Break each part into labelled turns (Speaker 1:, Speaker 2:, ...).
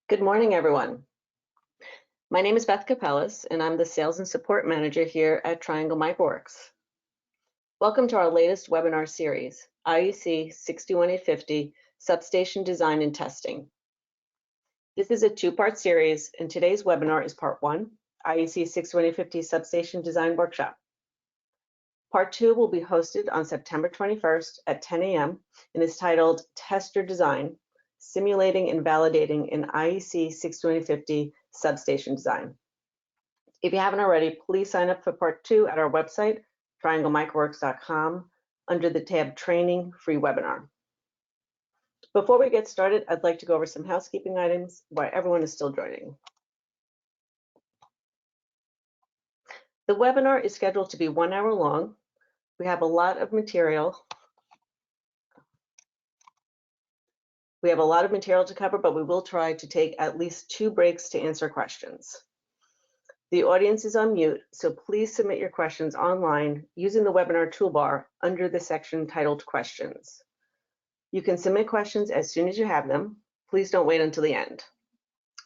Speaker 1: Good morning, everyone. My name is Beth Capellas, and I'm the Sales and Support Manager here at Triangle MicroWorks. Welcome to our latest webinar series, IEC 61850, Substation Design and Testing. This is a two-part series, and today's webinar is part 1, IEC 61850 Substation Design Workshop. Part 2 will be hosted on September 21st at 10 a.m. and is titled Tester Design, Simulating and Validating an IEC 61850 Substation Design. If you haven't already, please sign up for part 2 at our website, trianglemicroworks.com, under the tab Training Free Webinar. Before we get started, I'd like to go over some housekeeping items while everyone is still joining. The webinar is scheduled to be 1 hour long. We have a lot of material. To cover, but we will try to take at least 2 breaks to answer questions. The audience is on mute, so please submit your questions online using the webinar toolbar under the section titled Questions. You can submit questions as soon as you have them. Please don't wait until the end.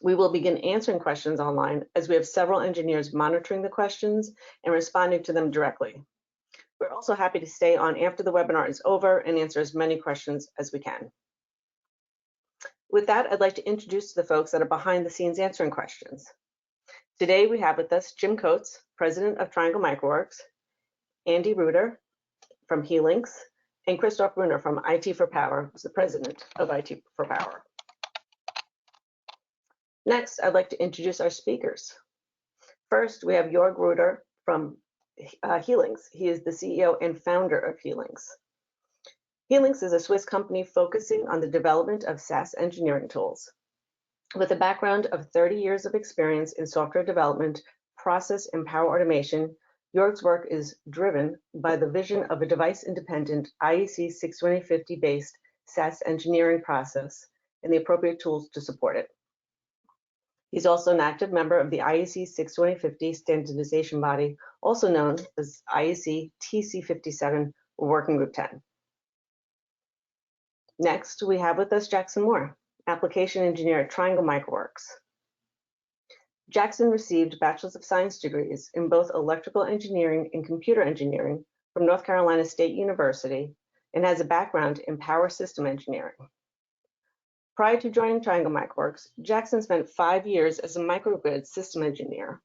Speaker 1: We will begin answering questions online as we have several engineers monitoring the questions and responding to them directly. We're also happy to stay on after the webinar is over and answer as many questions as we can. With that, I'd like to introduce the folks that are behind the scenes answering questions. Today we have with us Jim Coates, President of Triangle MicroWorks, Andy Reuter from Helix, and Christoph Brunner from IT for Power, who's the President of IT for Power. Next, I'd like to introduce our speakers. First, we have Jörg Reuter from Helix. He is the CEO and founder of Helix. Helix is a Swiss company focusing on the development of SaaS engineering tools. With a background of 30 years of experience in software development, process, and power automation, Jörg's work is driven by the vision of a device-independent IEC 61850-based SaaS engineering process and the appropriate tools to support it. He's also an active member of the IEC 61850 standardization body, also known as IEC TC57 or Working Group 10. Next, we have with us Jackson Moore, application engineer at Triangle MicroWorks. Jackson received Bachelor's of Science degrees in both electrical engineering and computer engineering from North Carolina State University and has a background in power system engineering. Prior to joining Triangle MicroWorks, Jackson spent 5 years as a microgrid system engineer,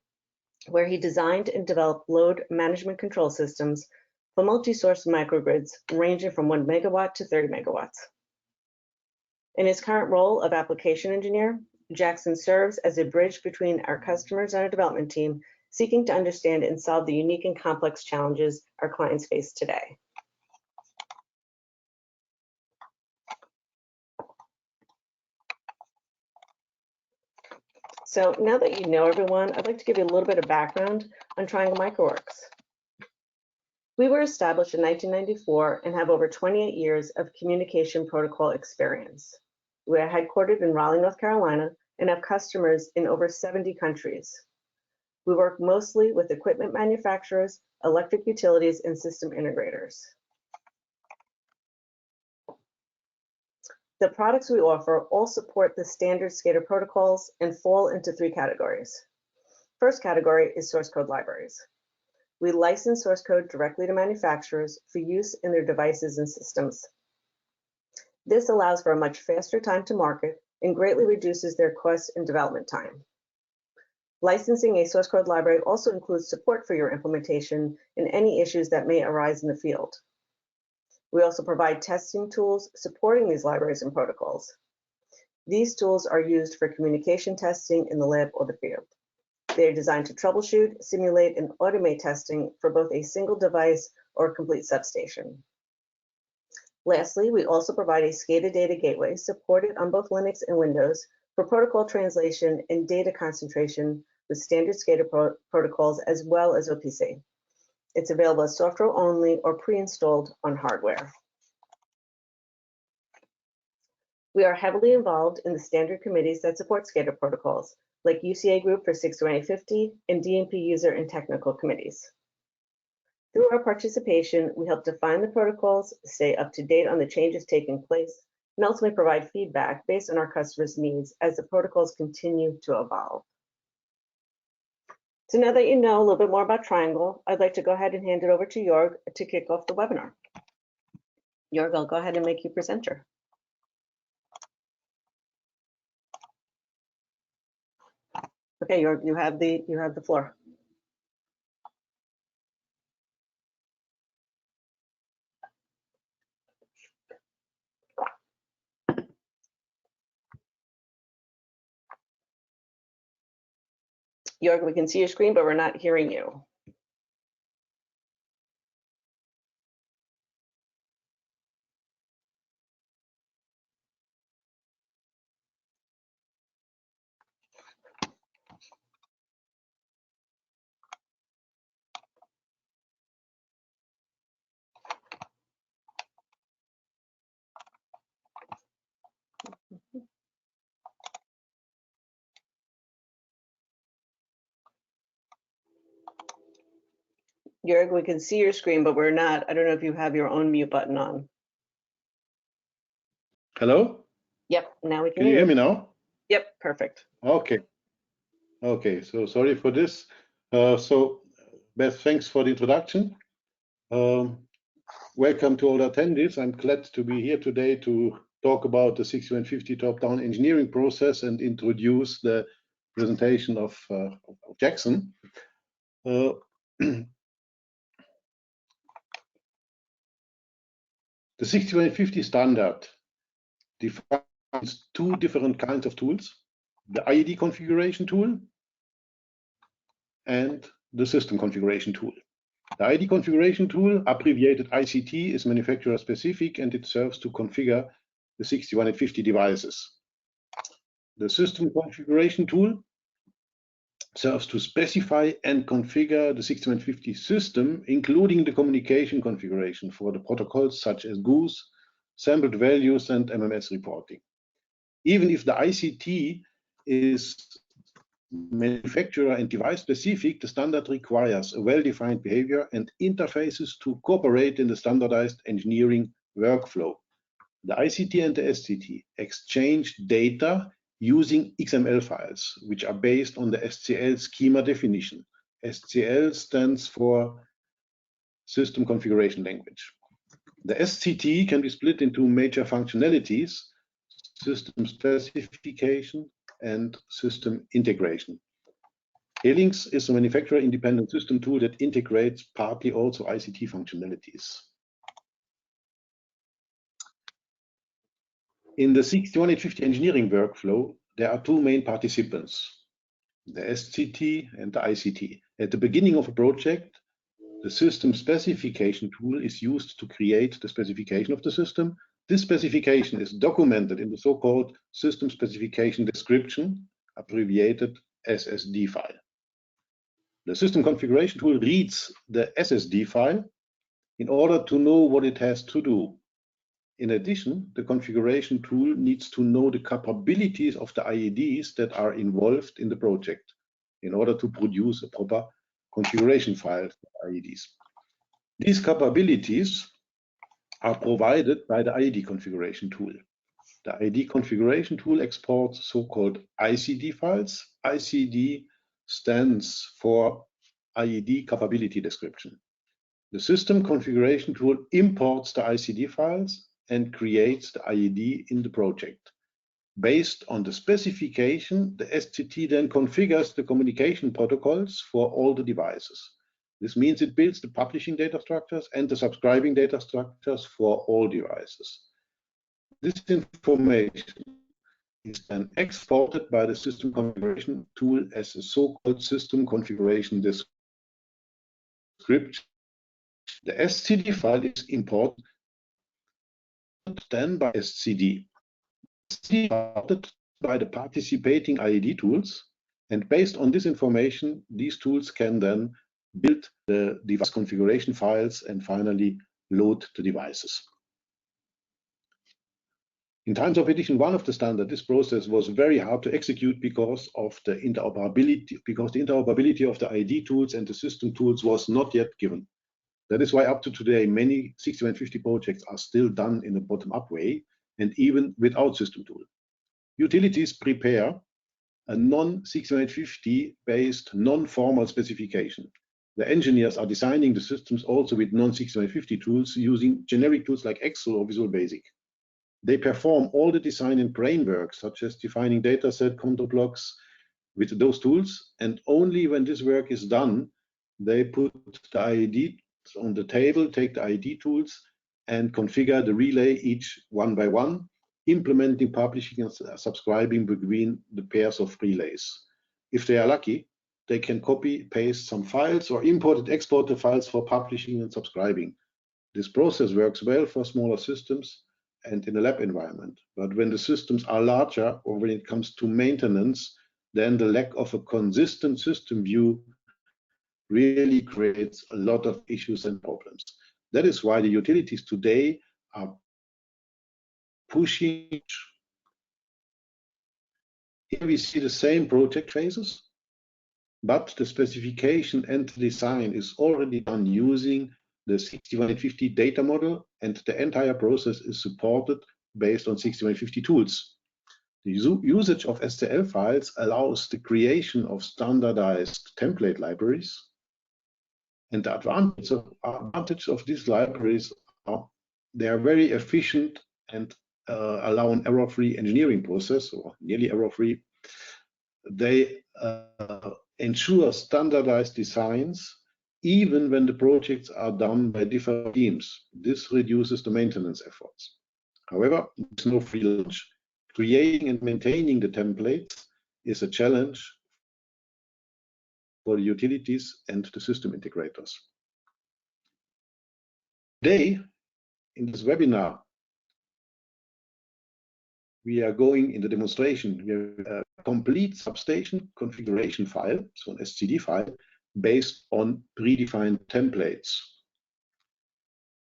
Speaker 1: where he designed and developed load management control systems for multi-source microgrids ranging from 1 megawatt to 30 megawatts. In his current role of application engineer, Jackson serves as a bridge between our customers and our development team, seeking to understand and solve the unique and complex challenges our clients face today. So now that you know everyone, I'd like to give you a little bit of background on Triangle MicroWorks. We were established in 1994 and have over 28 years of communication protocol experience. We are headquartered in Raleigh, North Carolina, and have customers in over 70 countries. We work mostly with equipment manufacturers, electric utilities, and system integrators. The products we offer all support the standard SCADA protocols and fall into 3 categories. First category is source code libraries. We license source code directly to manufacturers for use in their devices and systems. This allows for a much faster time to market and greatly reduces their cost and development time. Licensing a source code library also includes support for your implementation and any issues that may arise in the field. We also provide testing tools supporting these libraries and protocols. These tools are used for communication testing in the lab or the field. They are designed to troubleshoot, simulate, and automate testing for both a single device or a complete substation. Lastly, we also provide a SCADA data gateway supported on both Linux and Windows for protocol translation and data concentration with standard SCADA protocols as well as OPC. It's available as software only or pre-installed on hardware. We are heavily involved in the standard committees that support SCADA protocols, like UCA Group for 61850 and DMP user and technical committees. Through our participation, we help define the protocols, stay up to date on the changes taking place, and ultimately provide feedback based on our customers' needs as the protocols continue to evolve. So now that you know a little bit more about Triangle, I'd like to go ahead and hand it over to Jörg to kick off the webinar. Jörg, I'll go ahead and make you presenter. Okay, Jörg, you have the floor. Jörg, we can see your screen, but we're not hearing you. Jörg, we can see your screen, but we're not. I don't know if you have your own mute button on.
Speaker 2: Hello?
Speaker 1: Yep, now we can
Speaker 2: Can you hear me now?
Speaker 1: Yep, perfect.
Speaker 2: Okay. Okay, so sorry for this. So Beth, thanks for the introduction. Welcome to all attendees. I'm glad to be here today to talk about the 6150 top-down engineering process and introduce the presentation of Jackson. The 6150 standard defines two different kinds of tools, the IED configuration tool and the system configuration tool. The IED configuration tool, abbreviated ICT, is manufacturer specific and it serves to configure the 6150 devices. The system configuration tool serves to specify and configure the 6150 system, including the communication configuration for the protocols such as GOOS, sampled values, and MMS reporting. Even if the ICT is manufacturer and device specific, the standard requires a well-defined behavior and interfaces to cooperate in the standardized engineering workflow. The ICT and the SCT exchange data using XML files, which are based on the SCL schema definition. SCL stands for System Configuration Language. The SCT can be split into major functionalities: system specification and system integration. Helix is a manufacturer-independent system tool that integrates partly also ICT functionalities. In the 6150 engineering workflow, there are two main participants, the SCT and the ICT. At the beginning of a project, the system specification tool is used to create the specification of the system. This specification is documented in the so-called system specification description, abbreviated SSD file. The system configuration tool reads the SSD file in order to know what it has to do. In addition, the configuration tool needs to know the capabilities of the IEDs that are involved in the project in order to produce a proper configuration file for IEDs. These capabilities are provided by the IED configuration tool. The IED configuration tool exports so-called ICD files. ICD stands for IED capability description. The system configuration tool imports the ICD files and creates the IED in the project. Based on the specification, the SCT then configures the communication protocols for all the devices. This means it builds the publishing data structures and the subscribing data structures for all devices. This information is then exported by the system configuration tool as a so-called system configuration description. The SCD file is imported then by SCD. Imported by the participating IED tools, and based on this information, these tools can then build the device configuration files and finally load the devices. In times of edition 1 of the standard, this process was very hard to execute because of the interoperability, of the IED tools and the system tools was not yet given. That is why up to today, many 6150 projects are still done in a bottom-up way. and even without system tool. Utilities prepare a non-6150 based non-formal specification. The engineers are designing the systems also with non-6150 tools using generic tools like Excel or Visual Basic. They perform all the design and brain work, such as defining dataset, control blocks with those tools, and only when this work is done, they put the IED on the table, take the IED tools, and configure the relay each one by one, implementing, publishing, and subscribing between the pairs of relays. If they are lucky, they can copy, paste some files or import and export the files for publishing and subscribing. This process works well for smaller systems and in a lab environment. But when the systems are larger or when it comes to maintenance, then the lack of a consistent system view really creates a lot of issues and problems. That is why the utilities today are pushing. Here we see the same project phases, but the specification and design is already done using the 6150 data model, and the entire process is supported based on 6150 tools. The usage of STL files allows the creation of standardized template libraries, and the advantage of these libraries are they are very efficient and allow an error-free engineering process, or nearly error-free. They ensure standardized designs even when the projects are done by different teams. This reduces the maintenance efforts. However, there's no free lunch. Creating and maintaining the templates is a challenge for the utilities and the system integrators. Today, in this webinar, we are going in the demonstration. We have a complete substation configuration file, so an SCD file, based on predefined templates.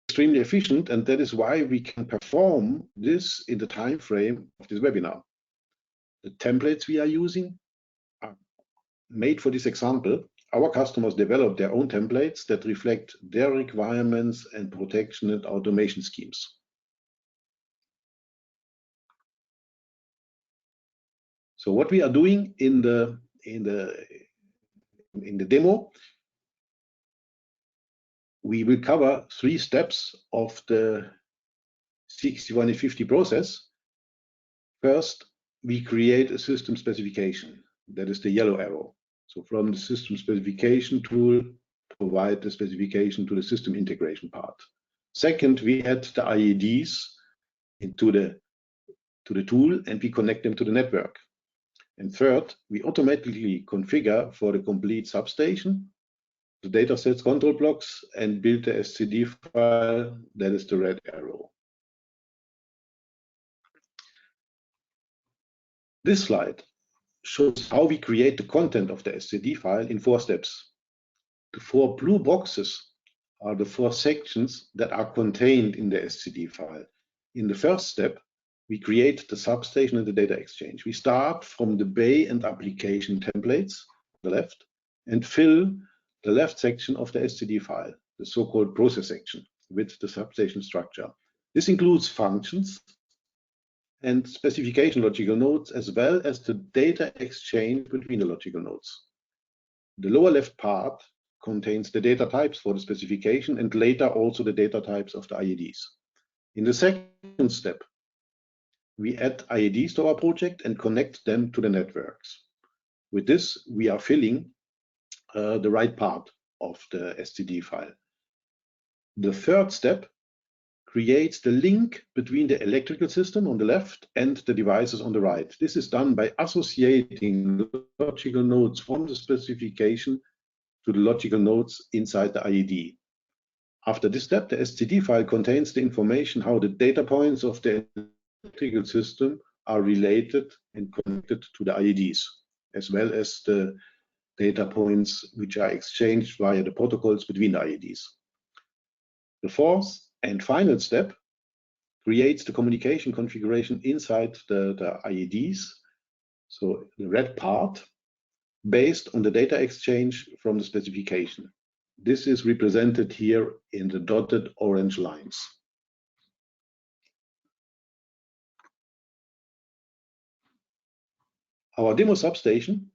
Speaker 2: Extremely efficient, and that is why we can perform this in the time frame of this webinar. The templates we are using are made for this example. Our customers develop their own templates that reflect their requirements and protection and automation schemes. So what we are doing in the demo, we will cover 3 steps of the 6150 process. First, we create a system specification. That is the yellow arrow. So from the system specification tool, provide the specification to the system integration part. Second, we add the IEDs into the tool and we connect them to the network. And third, we automatically configure for the complete substation, the datasets, control blocks, and build the SCD file. That is the red arrow. This slide shows how we create the content of the SCD file in 4 steps. The 4 blue boxes are the 4 sections that are contained in the SCD file. In the first step, we create the substation and the data exchange. We start from the bay and application templates on the left and fill the left section of the SCD file, the so-called process section, with the substation structure. This includes functions and specification logical nodes, as well as the data exchange between the logical nodes. The lower left part contains the data types for the specification and later also the data types of the IEDs. In the second step, we add IEDs to our project and connect them to the networks. With this, we are filling the right part of the SCD file. The third step creates the link between the electrical system on the left and the devices on the right. This is done by associating logical nodes from the specification to the logical nodes inside the IED. After this step, the SCD file contains the information how the data points of the electrical system are related and connected to the IEDs, as well as the data points which are exchanged via the protocols between the IEDs. The fourth and final step creates the communication configuration inside the IEDs, so the red part, based on the data exchange from the specification. This is represented here in the dotted orange lines. Our demo substation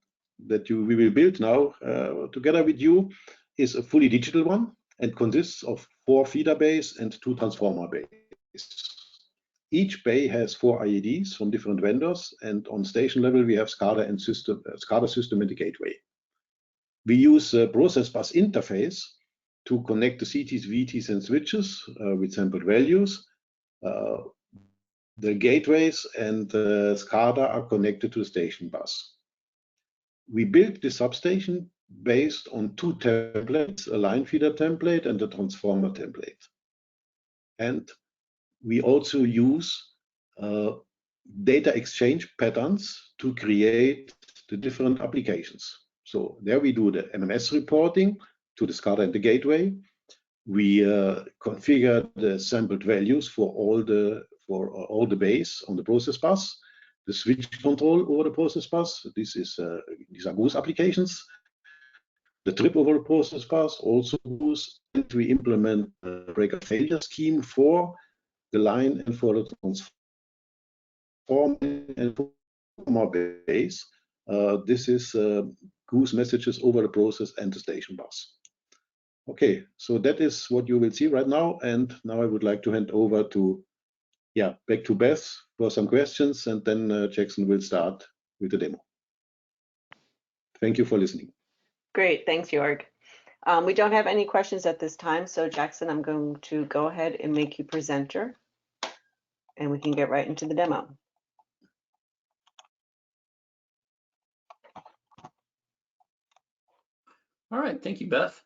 Speaker 2: that we will build now together with you is a fully digital one and consists of 4 feeder bays and 2 transformer bays. Each bay has 4 IEDs from different vendors, and on station level we have SCADA and SCADA system and the gateway. We use a process bus interface to connect the CTs, VTs, and switches with sampled values. The gateways and SCADA are connected to the station bus. We built the substation based on 2 templates, a line feeder template and a transformer template. And we also use data exchange patterns to create the different applications. So there we do the MMS reporting to the SCADA and the gateway. We configure the sampled values for all the bays on the process bus, the switch control over the process bus. These are GOOS applications. The trip over the process bus also GOOS, and we implement a breaker failure scheme for the line and for the transformer and transformer bays. This is GOOS messages over the process and the station bus. Okay, so that is what you will see right now. And now I would like to hand over to, back to Beth for some questions, and then Jackson will start with the demo. Thank you for listening.
Speaker 1: Great, thanks, Jörg. We don't have any questions at this time, so Jackson, I'm going to go ahead and make you presenter, and we can get right into the demo.
Speaker 3: All right, thank you, Beth.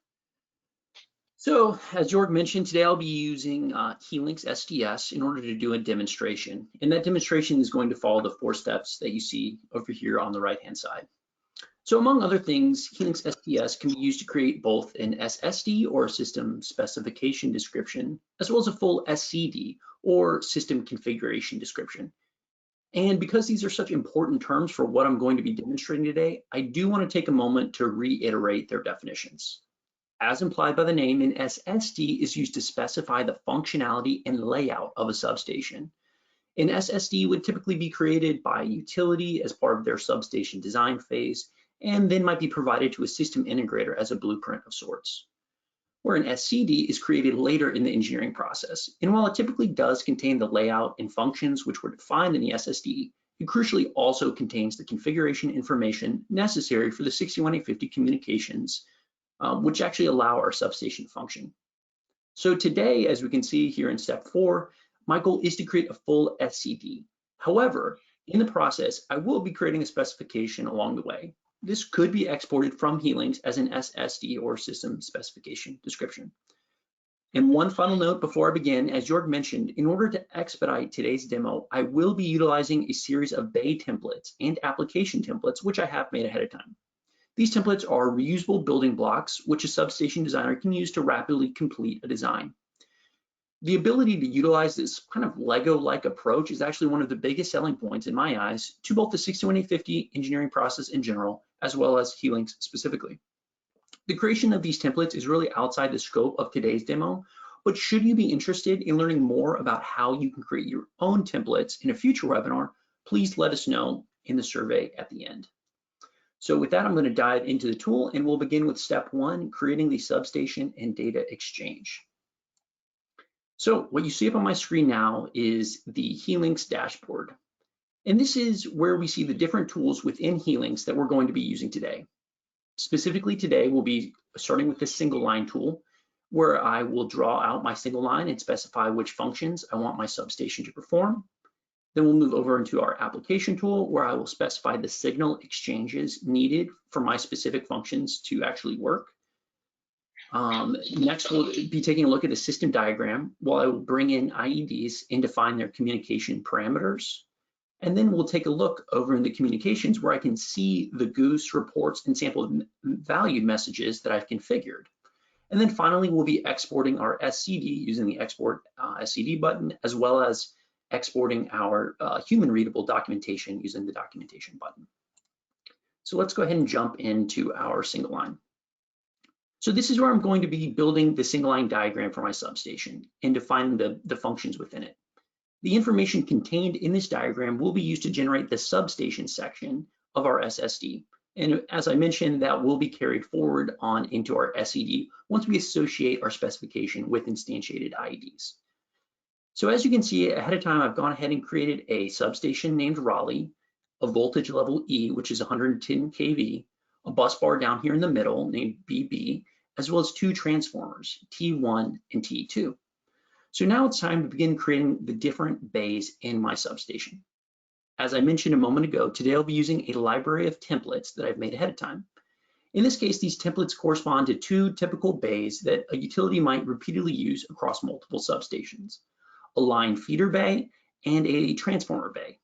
Speaker 3: So as Jörg mentioned, today I'll be using Helix SDS in order to do a demonstration. And that demonstration is going to follow the 4 steps that you see over here on the right-hand side. So among other things, Helix SDS can be used to create both an SSD or system specification description, as well as a full SCD or system configuration description. And because these are such important terms for what I'm going to be demonstrating today, I do want to take a moment to reiterate their definitions. As implied by the name, an SSD is used to specify the functionality and layout of a substation. An SSD would typically be created by a utility as part of their substation design phase, and then might be provided to a system integrator as a blueprint of sorts. Where an SCD is created later in the engineering process, and while it typically does contain the layout and functions which were defined in the SSD, it crucially also contains the configuration information necessary for the 61850 communications, which actually allow our substation to function. So today, as we can see here in step 4, my goal is to create a full SCD. However, in the process, I will be creating a specification along the way. This could be exported from Helix as an SSD or system specification description. And one final note before I begin, as Jörg mentioned, in order to expedite today's demo, I will be utilizing a series of bay templates and application templates, which I have made ahead of time. These templates are reusable building blocks, which a substation designer can use to rapidly complete a design. The ability to utilize this kind of Lego-like approach is actually one of the biggest selling points in my eyes to both the 61850 engineering process in general, as well as Helix specifically. The creation of these templates is really outside the scope of today's demo, but should you be interested in learning more about how you can create your own templates in a future webinar, please let us know in the survey at the end. So with that, I'm going to dive into the tool, and we'll begin with step 1, creating the substation and data exchange. So what you see up on my screen now is the Helix dashboard. And this is where we see the different tools within Helix that we're going to be using today. Specifically today, we'll be starting with the single line tool, where I will draw out my single line and specify which functions I want my substation to perform. Then we'll move over into our application tool, where I will specify the signal exchanges needed for my specific functions to actually work. Next, we'll be taking a look at the system diagram, while I will bring in IEDs and define their communication parameters. And then we'll take a look over in the communications, where I can see the GOOS reports and sample value messages that I've configured. And then finally, we'll be exporting our SCD using the export SCD button, as well as exporting our human readable documentation using the documentation button. So let's go ahead and jump into our single line. So this is where I'm going to be building the single line diagram for my substation and defining the functions within it. The information contained in this diagram will be used to generate the substation section of our SSD. And as I mentioned, that will be carried forward on into our SED once we associate our specification with instantiated IEDs. So as you can see ahead of time, I've gone ahead and created a substation named Raleigh, a voltage level E, which is 110 kV, a bus bar down here in the middle named BB, as well as two transformers, T1 and T2. So now it's time to begin creating the different bays in my substation. As I mentioned a moment ago, today I'll be using a library of templates that I've made ahead of time. In this case, these templates correspond to two typical bays that a utility might repeatedly use across multiple substations: a line feeder bay and a transformer bay.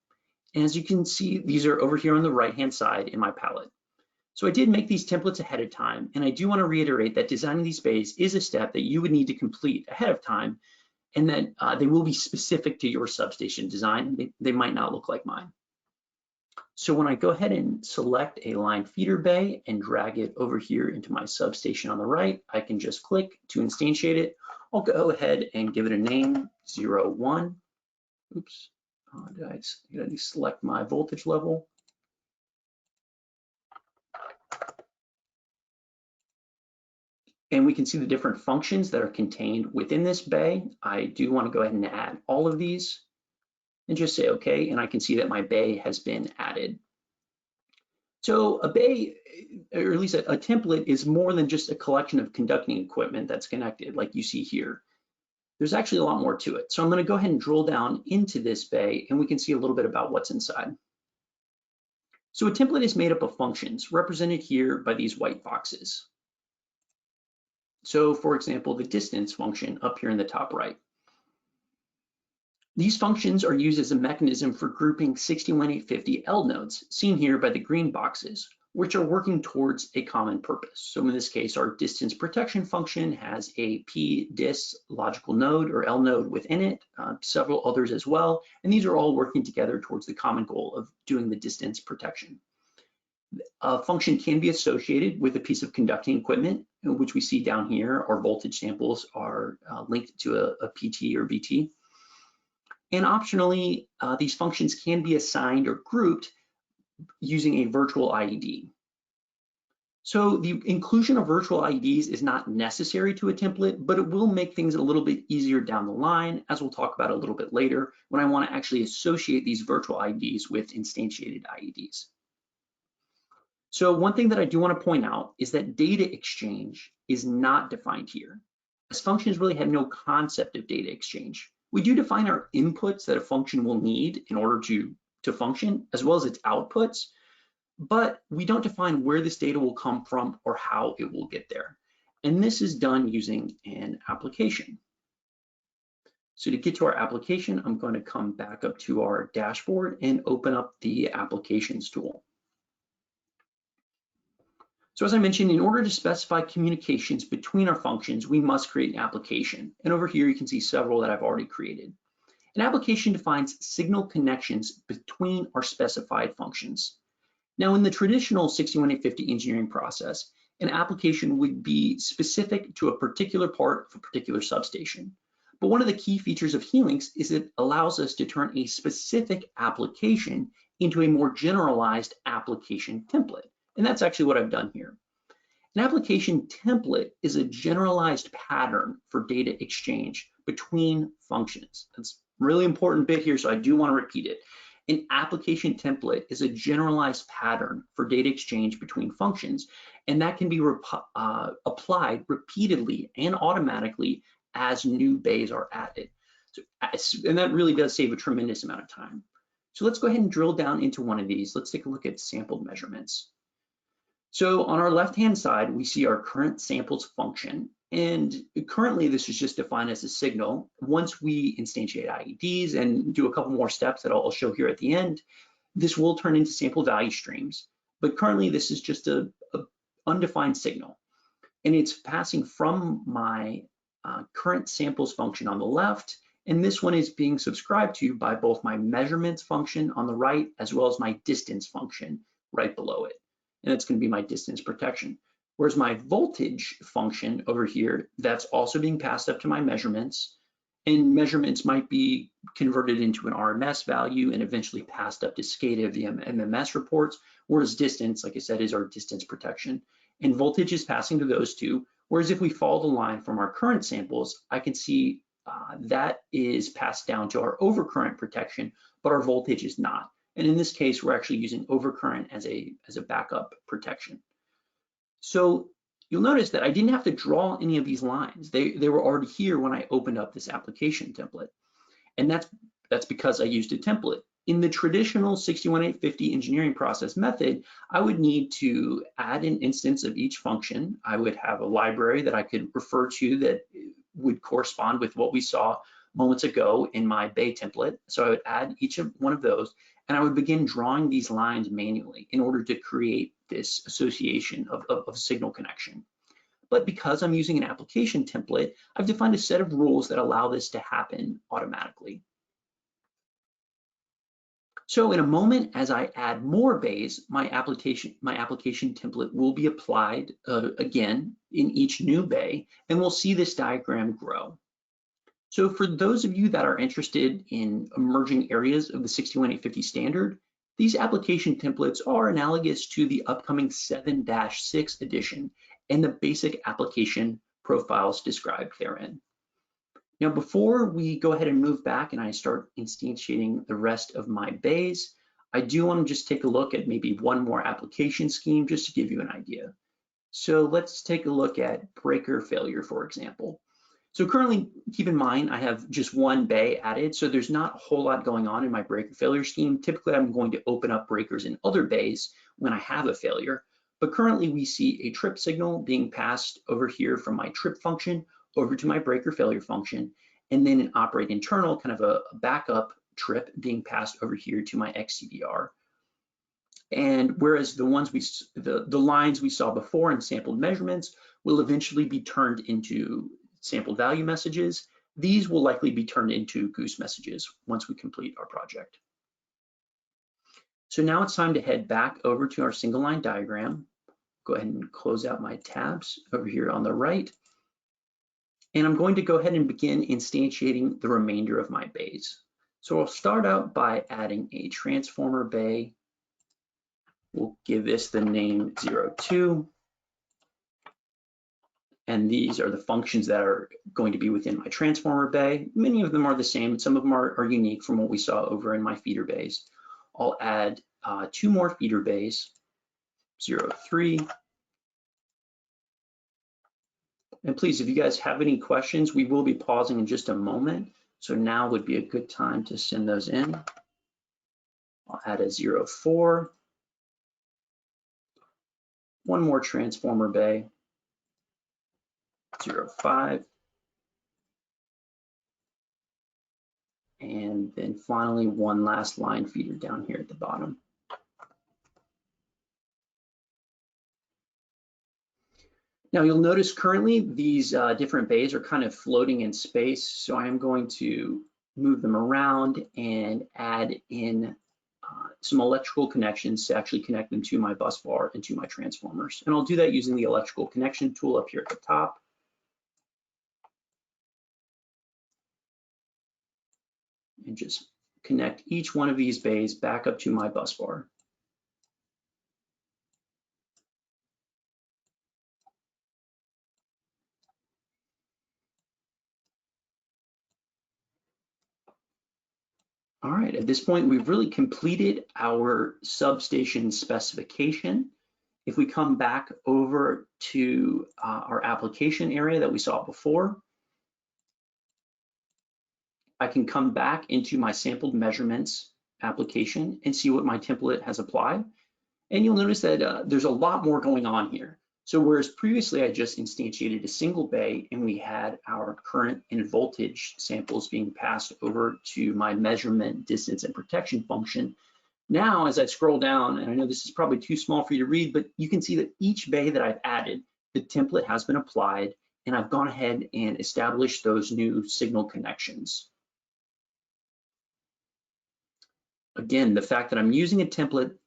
Speaker 3: And as you can see, these are over here on the right-hand side in my palette. So I did make these templates ahead of time, and I do want to reiterate that designing these bays is a step that you would need to complete ahead of time, and that they will be specific to your substation design. They might not look like mine. So when I go ahead and select a line feeder bay and drag it over here into my substation on the right, I can just click to instantiate it. I'll go ahead and give it a name, 01. Oops, did I select my voltage level? And we can see the different functions that are contained within this bay. I do want to go ahead and add all of these and just say okay, and I can see that my bay has been added. So a bay, or at least a template, is more than just a collection of conducting equipment that's connected like you see here. There's actually a lot more to it. So I'm going to go ahead and drill down into this bay and we can see a little bit about what's inside. So a template is made up of functions represented here by these white boxes. So for example, the distance function up here in the top right. These functions are used as a mechanism for grouping 61850L nodes, seen here by the green boxes, which are working towards a common purpose. So in this case, our distance protection function has a PDIS logical node or L node within it, several others as well, and these are all working together towards the common goal of doing the distance protection. A function can be associated with a piece of conducting equipment, which we see down here. Our voltage samples are linked to a PT or VT. And optionally, these functions can be assigned or grouped using a virtual IED. So the inclusion of virtual IEDs is not necessary to a template, but it will make things a little bit easier down the line, as we'll talk about a little bit later, when I want to actually associate these virtual IEDs with instantiated IEDs. So one thing that I do want to point out is that data exchange is not defined here, as functions really have no concept of data exchange. We do define our inputs that a function will need in order to function, as well as its outputs, but we don't define where this data will come from or how it will get there. And this is done using an application. So to get to our application, I'm going to come back up to our dashboard and open up the applications tool. So as I mentioned, in order to specify communications between our functions, we must create an application. And over here, you can see several that I've already created. An application defines signal connections between our specified functions. Now, in the traditional 61850 engineering process, an application would be specific to a particular part of a particular substation. But one of the key features of Helix is it allows us to turn a specific application into a more generalized application template. And that's actually what I've done here. An application template is a generalized pattern for data exchange between functions. That's a really important bit here, so I do want to repeat it. An application template is a generalized pattern for data exchange between functions, and that can be applied repeatedly and automatically as new bays are added. And that really does save a tremendous amount of time. So let's go ahead and drill down into one of these. Let's take a look at sampled measurements. So on our left-hand side, we see our current samples function. And currently, this is just defined as a signal. Once we instantiate IEDs and do a couple more steps that I'll show here at the end, this will turn into sample value streams. But currently, this is just a undefined signal. And it's passing from my current samples function on the left, and this one is being subscribed to by both my measurements function on the right, as well as my distance function right below it. And that's going to be my distance protection. Whereas my voltage function over here, that's also being passed up to my measurements, And measurements might be converted into an RMS value and eventually passed up to SCADA via MMS reports, whereas distance, like I said, is our distance protection. And voltage is passing to those two, whereas if we follow the line from our current samples, I can see that is passed down to our overcurrent protection, but our voltage is not. And in this case, we're actually using overcurrent as a backup protection. So you'll notice that I didn't have to draw any of these lines. They were already here when I opened up this application template. And that's because I used a template. In the traditional 61850 engineering process method, I would need to add an instance of each function. I would have a library that I could refer to that would correspond with what we saw moments ago in my Bay template. So I would add each of one of those, and I would begin drawing these lines manually in order to create this association of signal connection. But because I'm using an application template, I've defined a set of rules that allow this to happen automatically. So in a moment, as I add more bays, my application template will be applied again in each new bay, and we'll see this diagram grow. So for those of you that are interested in emerging areas of the 61850 standard, these application templates are analogous to the upcoming 7-6 edition and the basic application profiles described therein. Now, before we go ahead and move back and I start instantiating the rest of my bays, I do want to just take a look at maybe one more application scheme just to give you an idea. So let's take a look at breaker failure, for example. So currently, keep in mind, I have just one bay added, so there's not a whole lot going on in my breaker failure scheme. Typically, I'm going to open up breakers in other bays when I have a failure, but currently we see a trip signal being passed over here from my trip function over to my breaker failure function, and then an operate internal, kind of a backup trip being passed over here to my XCDR. And whereas the lines we saw before in sampled measurements will eventually be turned into sampled value messages, these will likely be turned into goose messages once we complete our project. So now it's time to head back over to our single line diagram. Go ahead and close out my tabs over here on the right. And I'm going to go ahead and begin instantiating the remainder of my bays. So I'll start out by adding a transformer bay. We'll give this the name 02. And these are the functions that are going to be within my transformer bay. Many of them are the same, some of them are unique from what we saw over in my feeder bays. I'll add 2 more feeder bays, 03. And please, if you guys have any questions, we will be pausing in just a moment. So now would be a good time to send those in. I'll add a 04. One more transformer bay, 05. And then finally, one last line feeder down here at the bottom. Now you'll notice currently these different bays are kind of floating in space. So I am going to move them around and add in some electrical connections to actually connect them to my bus bar and to my transformers. And I'll do that using the electrical connection tool up here at the top. And just connect each one of these bays back up to my bus bar. All right, at this point, we've really completed our substation specification. If we come back over to our application area that we saw before, I can come back into my sampled measurements application and see what my template has applied. And you'll notice that there's a lot more going on here. So whereas previously I just instantiated a single bay and we had our current and voltage samples being passed over to my measurement, distance, and protection function, now as I scroll down, and I know this is probably too small for you to read, but you can see that each bay that I've added, the template has been applied, and I've gone ahead and established those new signal connections. Again, the fact that I'm using a template,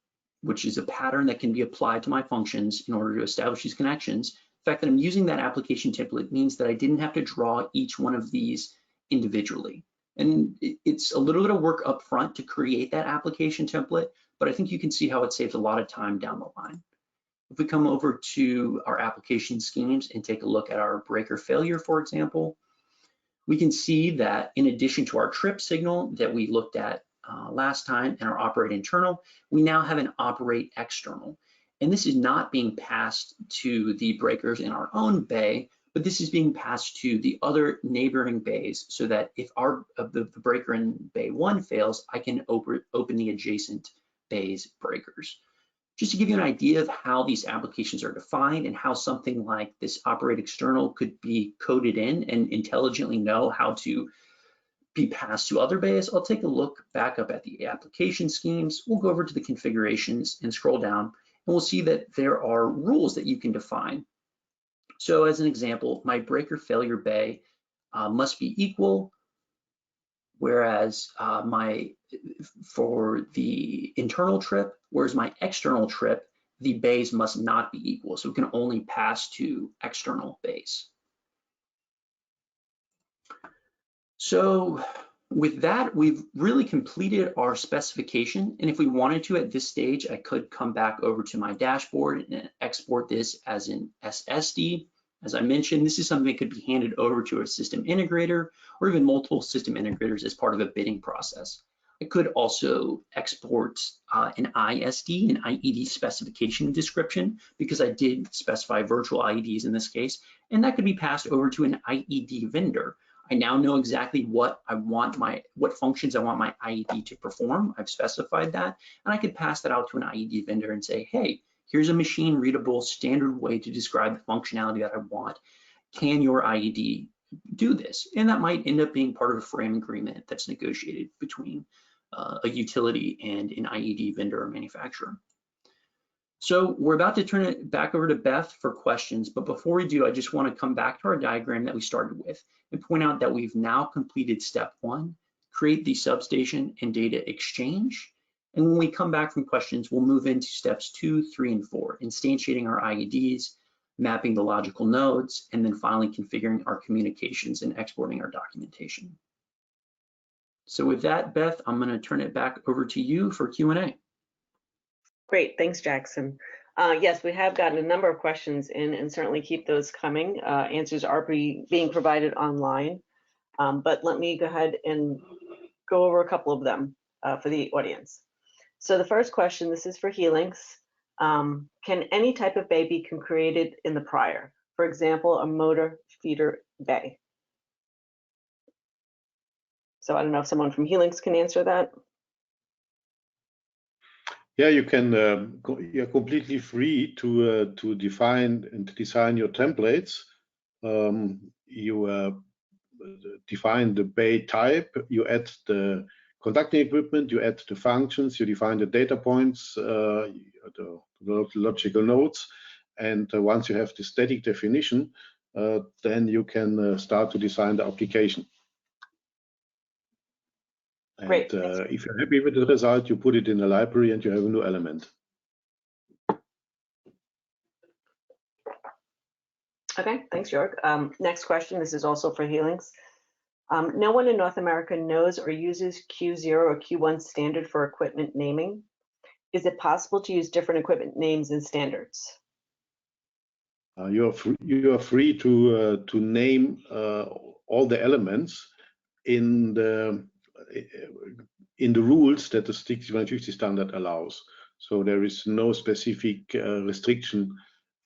Speaker 3: which is a pattern that can be applied to my functions in order to establish these connections. The fact that I'm using that application template means that I didn't have to draw each one of these individually. And it's a little bit of work up front to create that application template, but I think you can see how it saves a lot of time down the line. If we come over to our application schemes and take a look at our breaker failure, for example, we can see that in addition to our trip signal that we looked at last time and our operate internal, we now have an operate external. And this is not being passed to the breakers in our own bay, but this is being passed to the other neighboring bays so that if the breaker in bay 1 fails, I can open the adjacent bay's breakers. Just to give you an idea of how these applications are defined and how something like this operate external could be coded in and intelligently know how to be passed to other bays, I'll take a look back up at the application schemes. We'll go over to the configurations and scroll down, and we'll see that there are rules that you can define. So as an example, my breaker failure bay must be equal, whereas for the internal trip, whereas my external trip, the bays must not be equal. So it can only pass to external bays. So with that, we've really completed our specification. And if we wanted to at this stage, I could come back over to my dashboard and export this as an SSD. As I mentioned, this is something that could be handed over to a system integrator or even multiple system integrators as part of a bidding process. I could also export an ISD, an IED specification description, because I did specify virtual IEDs in this case, and that could be passed over to an IED vendor. I now know exactly what functions I want my IED to perform. I've specified that, and I could pass that out to an IED vendor and say, hey, here's a machine readable standard way to describe the functionality that I want. Can your IED do this? And that might end up being part of a frame agreement that's negotiated between a utility and an IED vendor or manufacturer. So we're about to turn it back over to Beth for questions, but before we do, I just want to come back to our diagram that we started with and point out that we've now completed step 1, create the substation and data exchange. And when we come back from questions, we'll move into steps 2, 3, and 4, instantiating our IEDs, mapping the logical nodes, and then finally configuring our communications and exporting our documentation. So with that, Beth, I'm going to turn it back over to you for Q&A.
Speaker 1: Great, thanks, Jackson. Yes, we have gotten a number of questions in, and certainly keep those coming. Answers are being provided online, but let me go ahead and go over a couple of them for the audience. So the first question, this is for Helix. Can any type of bay be created in the prior? For example, a motor feeder bay. So I don't know if someone from Helix can answer that.
Speaker 2: Yeah, you can. You're completely free to define and design your templates. You define the bay type. You add the conducting equipment. You add the functions. You define the data points, the logical nodes, and once you have the static definition, then you can start to design the application. And
Speaker 1: Great.
Speaker 2: if you're happy with the result, you put it in the library and you have a new element.
Speaker 1: Okay, thanks, Jörg. Next question, this is also for Helix. No one in North America knows or uses Q0 or Q1 standard for equipment naming. Is it possible to use different equipment names and standards?
Speaker 2: You are free to name all the elements in the rules that the 6150 standard allows. So there is no specific restriction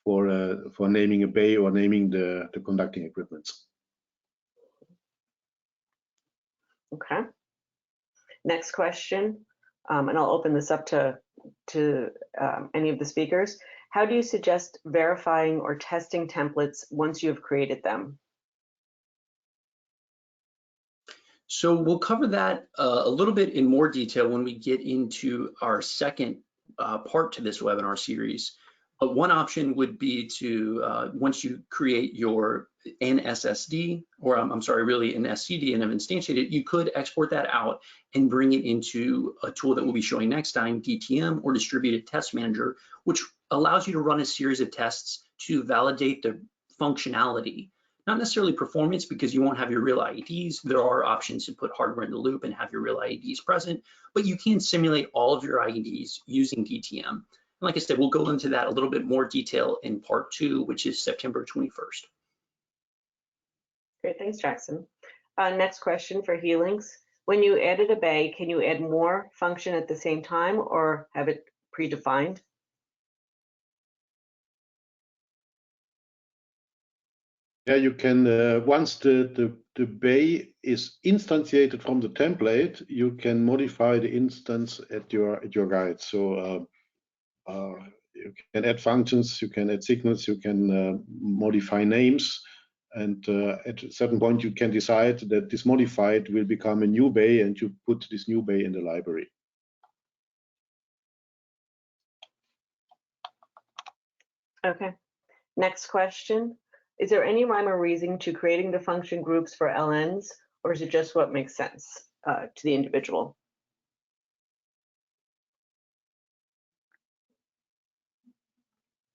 Speaker 2: for naming a bay or naming the conducting equipment.
Speaker 1: Okay. Next question, and I'll open this up to any of the speakers. How do you suggest verifying or testing templates once you have created them?
Speaker 3: So we'll cover that a little bit in more detail when we get into our second part to this webinar series. One option would be to, once you create an SSD, or I'm sorry, really an SCD and have instantiated, you could export that out and bring it into a tool that we'll be showing next time, DTM or Distributed Test Manager, which allows you to run a series of tests to validate the functionality, Not necessarily performance, because you won't have your real IEDs. There are options to put hardware in the loop and have your real IEDs present, but you can simulate all of your IEDs using DTM. And like I said, we'll go into that a little bit more detail in part 2, which is September 21st.
Speaker 1: Great, thanks, Jackson. Next question for Helix. When you added a bay, can you add more function at the same time or have it predefined?
Speaker 2: Yeah, you can, once the bay is instantiated from the template, you can modify the instance at your guide. So you can add functions, you can add signals, you can modify names, and at a certain point you can decide that this modified will become a new bay, and you put this new bay in the library.
Speaker 1: Okay, next question. Is there any rhyme or reason to creating the function groups for LNs, or is it just what makes sense to the individual?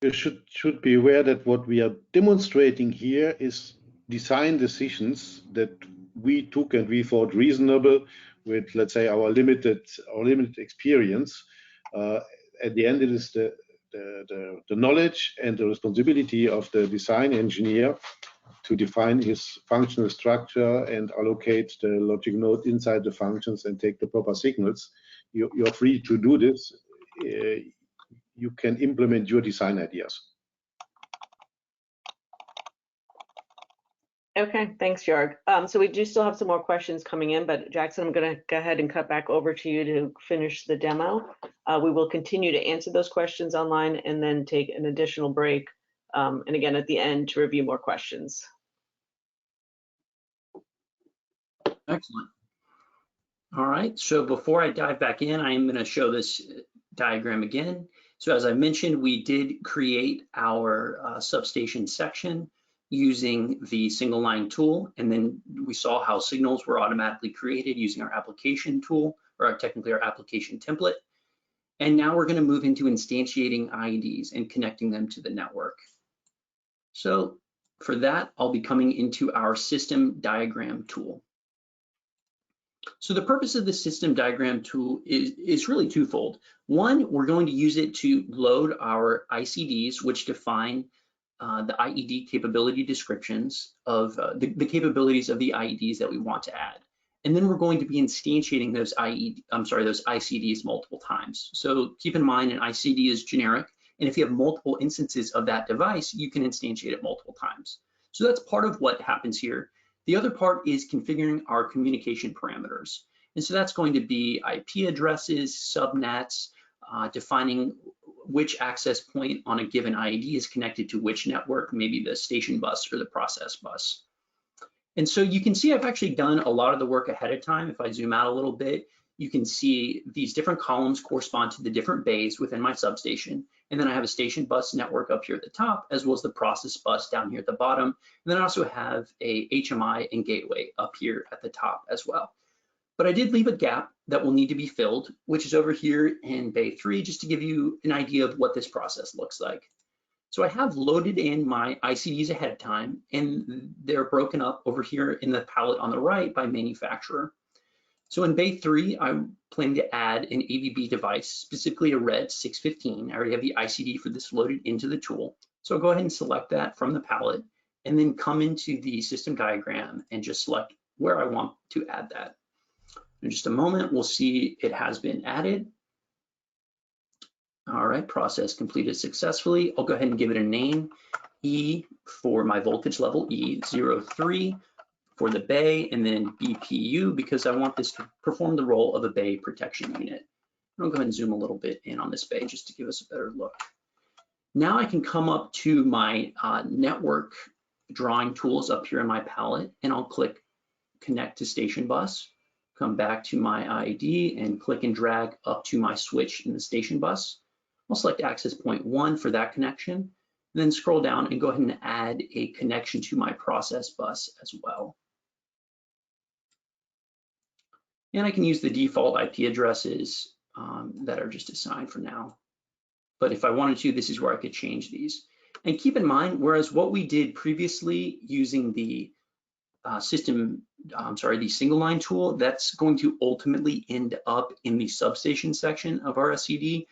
Speaker 2: You should be aware that what we are demonstrating here is design decisions that we took and we thought reasonable with, let's say, our limited experience. At the end, it is the knowledge and the responsibility of the design engineer to define his functional structure and allocate the logic node inside the functions and take the proper signals. You're free to do this. You can implement your design ideas.
Speaker 1: Okay, thanks, Jörg. So we do still have some more questions coming in, but Jackson, I'm going to go ahead and cut back over to you to finish the demo. We will continue to answer those questions online and then take an additional break, and again at the end to review more questions.
Speaker 3: Excellent. All right, so before I dive back in, I am going to show this diagram again. So as I mentioned, we did create our substation section using the single line tool, and then we saw how signals were automatically created using our application tool, or technically our application template. And now we're going to move into instantiating IEDs and connecting them to the network. So for that, I'll be coming into our system diagram tool. So the purpose of the system diagram tool is really twofold. One, we're going to use it to load our ICDs, which define the IED capability descriptions of the capabilities of the IEDs that we want to add. And then we're going to be instantiating those ICDs multiple times. So keep in mind, an ICD is generic, and if you have multiple instances of that device, you can instantiate it multiple times. So that's part of what happens here. The other part is configuring our communication parameters. And so that's going to be IP addresses, subnets, defining which access point on a given IED is connected to which network, maybe the station bus or the process bus. And so you can see I've actually done a lot of the work ahead of time. If I zoom out a little bit, you can see these different columns correspond to the different bays within my substation. And then I have a station bus network up here at the top, as well as the process bus down here at the bottom. And then I also have a HMI and gateway up here at the top as well. But I did leave a gap that will need to be filled, which is over here in bay 3, just to give you an idea of what this process looks like. So I have loaded in my ICDs ahead of time, and they're broken up over here in the palette on the right by manufacturer. So in bay 3, I'm planning to add an ABB device, specifically a red 615. I already have the ICD for this loaded into the tool. So I'll go ahead and select that from the palette, and then come into the system diagram and just select where I want to add that. In just a moment, we'll see it has been added. All right, process completed successfully. I'll go ahead and give it a name, E for my voltage level, E03 for the bay, and then BPU because I want this to perform the role of a bay protection unit. I'll go ahead and zoom a little bit in on this bay just to give us a better look. Now I can come up to my network drawing tools up here in my palette, and I'll click connect to station bus. Come back to my IED and click and drag up to my switch in the station bus. I'll select access point 1 for that connection, and then scroll down and go ahead and add a connection to my process bus as well. And I can use the default IP addresses that are just assigned for now. But if I wanted to, this is where I could change these. And keep in mind, whereas what we did previously using the the single line tool, that's going to ultimately end up in the substation section of our SCD.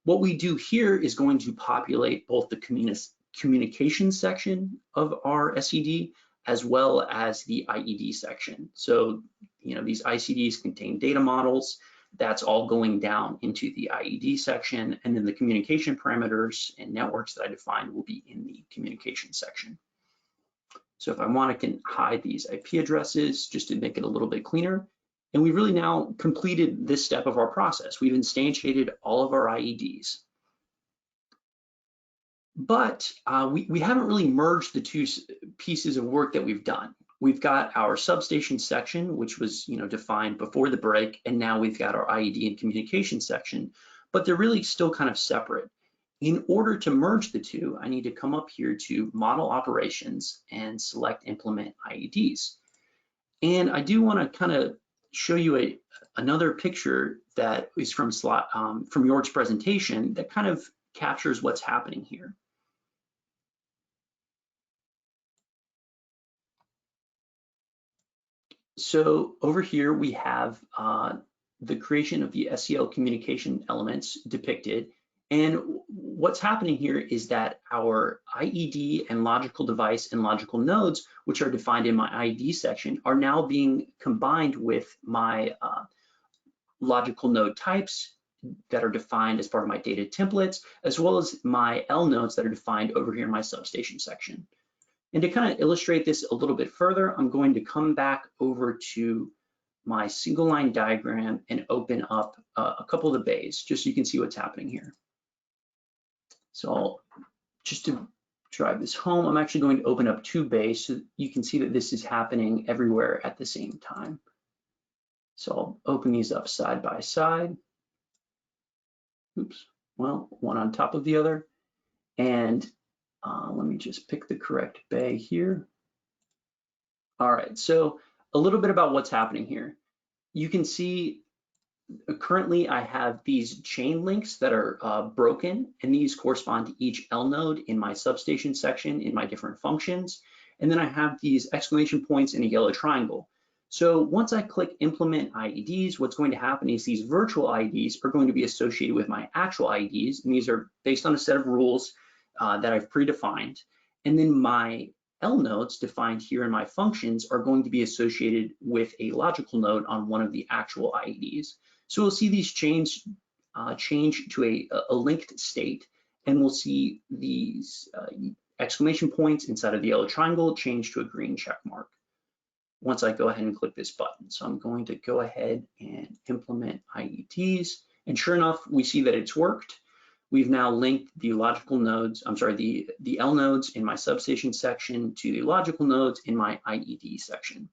Speaker 3: What we do here is going to populate both the communication section of our SCD as well as the IED section. So, these ICDs contain data models. That's all going down into the IED section, and then the communication parameters and networks that I defined will be in the communication section. So if I want, I can hide these IP addresses just to make it a little bit cleaner. And we've really now completed this step of our process. We've instantiated all of our IEDs. But we haven't really merged the two pieces of work that we've done. We've got our substation section, which was defined before the break, and now we've got our IED and communication section, but they're really still kind of separate. In order to merge the two, I need to come up here to Model Operations and select Implement IEDs. And I do want to kind of show you another picture that is from Jorg's presentation that kind of captures what's happening here. So over here we have the creation of the SCL communication elements depicted. And what's happening here is that our IED and logical device and logical nodes, which are defined in my IED section, are now being combined with my logical node types that are defined as part of my data templates, as well as my L nodes that are defined over here in my substation section. And to kind of illustrate this a little bit further, I'm going to come back over to my single line diagram and open up a couple of the bays, just so you can see what's happening here. So just to drive this home, I'm actually going to open up 2 bays so you can see that this is happening everywhere at the same time. So I'll open these up side by side. Oops, well, one on top of the other. And let me just pick the correct bay here. All right, so a little bit about what's happening here. You can see currently I have these chain links that are broken, and these correspond to each L node in my substation section in my different functions. And then I have these exclamation points in a yellow triangle. So once I click Implement IEDs, what's going to happen is these virtual IEDs are going to be associated with my actual IEDs, and these are based on a set of rules that I've predefined. And then my L nodes defined here in my functions are going to be associated with a logical node on one of the actual IEDs. So we'll see these change to a linked state, and we'll see these exclamation points inside of the yellow triangle change to a green check mark once I go ahead and click this button. So I'm going to go ahead and implement IEDs, and sure enough, we see that it's worked. We've now linked the logical nodes, the L nodes in my substation section to the logical nodes in my IED section.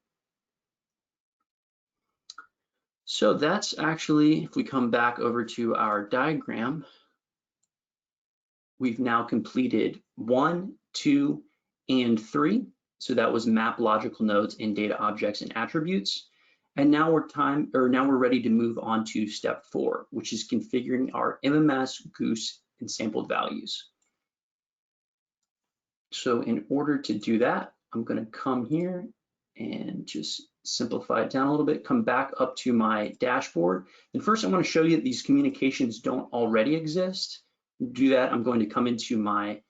Speaker 3: So that's actually, if we come back over to our diagram, we've now completed 1, 2, and 3. So that was map logical nodes in data objects and attributes. And now we're ready to move on to step 4, which is configuring our MMS, goose, and sampled values. So in order to do that, I'm going to come here and just simplify it down a little bit, come back up to my dashboard. And first I want to show you that these communications don't already exist. To do that, I'm going to come into my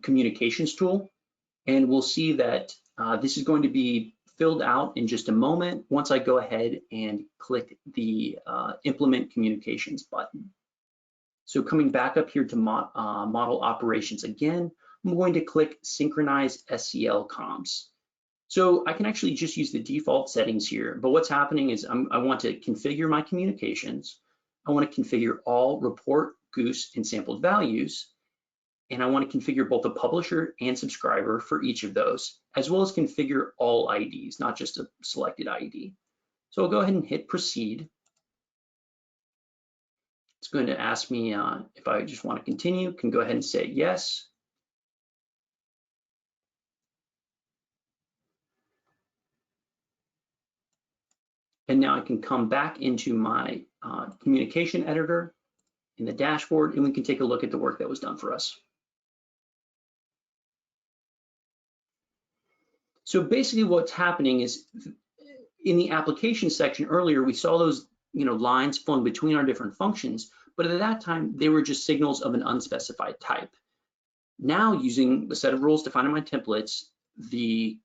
Speaker 3: communications tool, and we'll see that this is going to be filled out in just a moment once I go ahead and click the Implement Communications button. So coming back up here to Model Operations again, I'm going to click Synchronize SCL Comms. So I can actually just use the default settings here, but what's happening is I want to configure my communications. I want to configure all report, goose, and sampled values. And I want to configure both the publisher and subscriber for each of those, as well as configure all IEDs, not just a selected IED. So I'll go ahead and hit proceed. It's going to ask me if I just want to continue, can go ahead and say yes. And now I can come back into my communication editor in the dashboard, and we can take a look at the work that was done for us. So basically what's happening is in the application section earlier, we saw those lines flowing between our different functions, but at that time, they were just signals of an unspecified type. Now, using the set of rules defined in my templates, the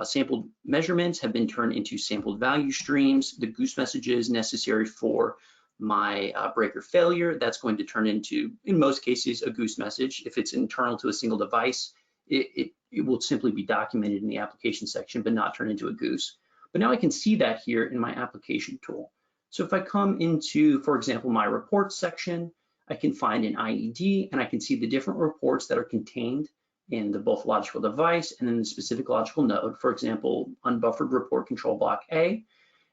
Speaker 3: sampled measurements have been turned into sampled value streams. The goose messages necessary for my breaker failure, that's going to turn into, in most cases, a goose message. If it's internal to a single device, it will simply be documented in the application section, but not turn into a goose. But now I can see that here in my application tool. So if I come into, for example, my reports section, I can find an IED and I can see the different reports that are contained in the both logical device and in the specific logical node. For example, unbuffered report control block A.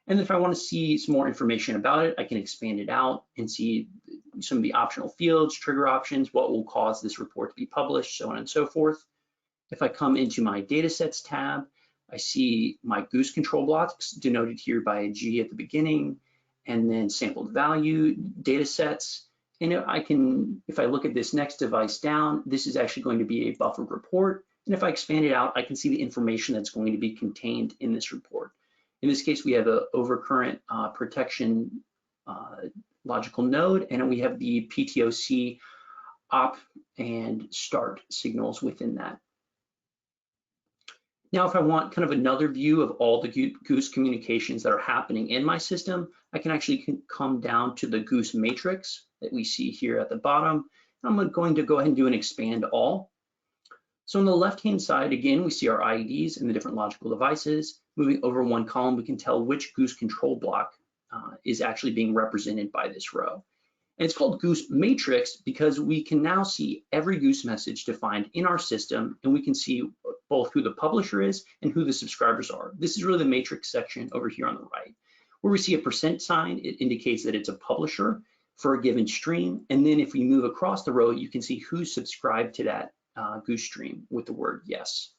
Speaker 3: And if I want to see some more information about it, I can expand it out and see some of the optional fields, trigger options, what will cause this report to be published, so on and so forth. If I come into my datasets tab, I see my goose control blocks denoted here by a G at the beginning, and then sampled value datasets. And I can, if I look at this next device down, this is actually going to be a buffered report. And if I expand it out, I can see the information that's going to be contained in this report. In this case, we have an overcurrent protection logical node, and we have the PTOC op and start signals within that. Now, if I want kind of another view of all the goose communications that are happening in my system, I can actually come down to the goose matrix that we see here at the bottom. I'm going to go ahead and do an expand all. So on the left-hand side, again, we see our IEDs and the different logical devices. Moving over one column, we can tell which goose control block is actually being represented by this row. And it's called goose matrix because we can now see every goose message defined in our system, and we can see both who the publisher is and who the subscribers are. This is really the matrix section over here on the right. Where we see a percent sign, it indicates that it's a publisher for a given stream. And then if we move across the row, you can see who's subscribed to that goose stream with the word yes.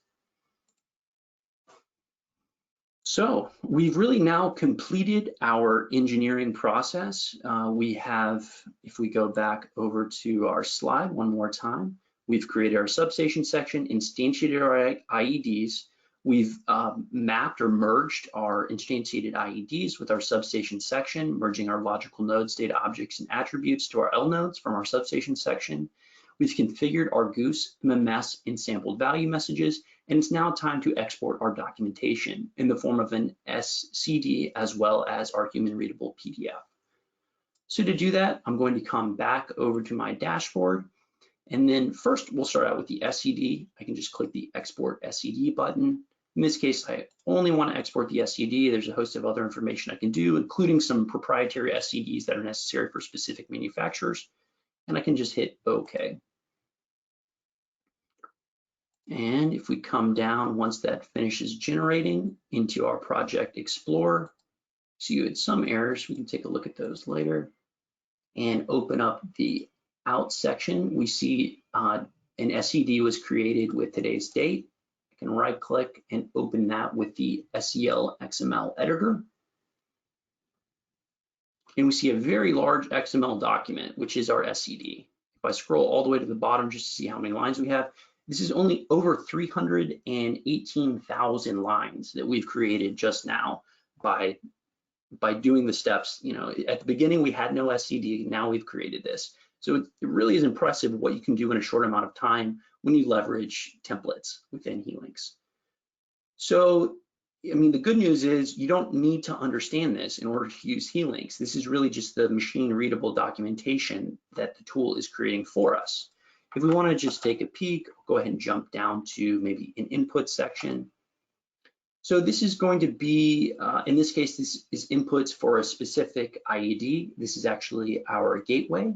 Speaker 3: So we've really now completed our engineering process. We have, if we go back over to our slide one more time, we've created our substation section, instantiated our IEDs. We've mapped or merged our instantiated IEDs with our substation section, merging our logical nodes, data objects, and attributes to our L nodes from our substation section. We've configured our goose, MMS, and sampled value messages, and it's now time to export our documentation in the form of an SCD as well as our human readable PDF. So to do that, I'm going to come back over to my dashboard, and then first we'll start out with the SCD. I can just click the export SCD button. In this case, I only want to export the SCD. There's a host of other information I can do, including some proprietary SCDs that are necessary for specific manufacturers, and I can just hit OK. And if we come down, once that finishes generating into our Project Explorer, see you had some errors. We can take a look at those later and open up the out section. We see an SCD was created with today's date. I can right click and open that with the SEL XML editor. And we see a very large XML document, which is our SCD. If I scroll all the way to the bottom just to see how many lines we have, this is only over 318,000 lines that we've created just now by doing the steps. You know, at the beginning we had no SCD, now we've created this. So it really is impressive what you can do in a short amount of time when you leverage templates within Helix. So, I mean, the good news is you don't need to understand this in order to use Helix. This is really just the machine readable documentation that the tool is creating for us. If we want to just take a peek, go ahead and jump down to maybe an input section. So this is going to be, in this case, this is inputs for a specific IED. This is actually our gateway.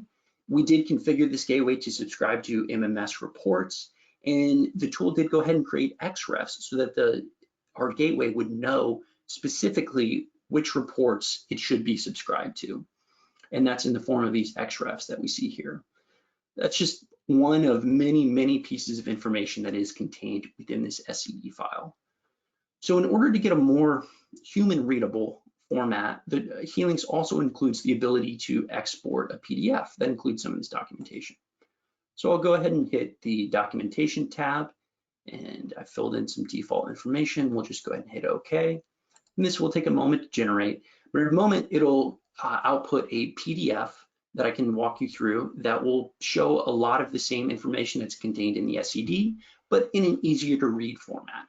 Speaker 3: We did configure this gateway to subscribe to MMS reports, and the tool did go ahead and create XREFs so that our gateway would know specifically which reports it should be subscribed to. And that's in the form of these XREFs that we see here. That's just one of many, many pieces of information that is contained within this SCD file. So in order to get a more human readable format, the Helix also includes the ability to export a PDF that includes some of this documentation. So I'll go ahead and hit the documentation tab, and I filled in some default information. We'll just go ahead and hit OK. And this will take a moment to generate, but in a moment it'll output a PDF that I can walk you through that will show a lot of the same information that's contained in the SCD, but in an easier to read format.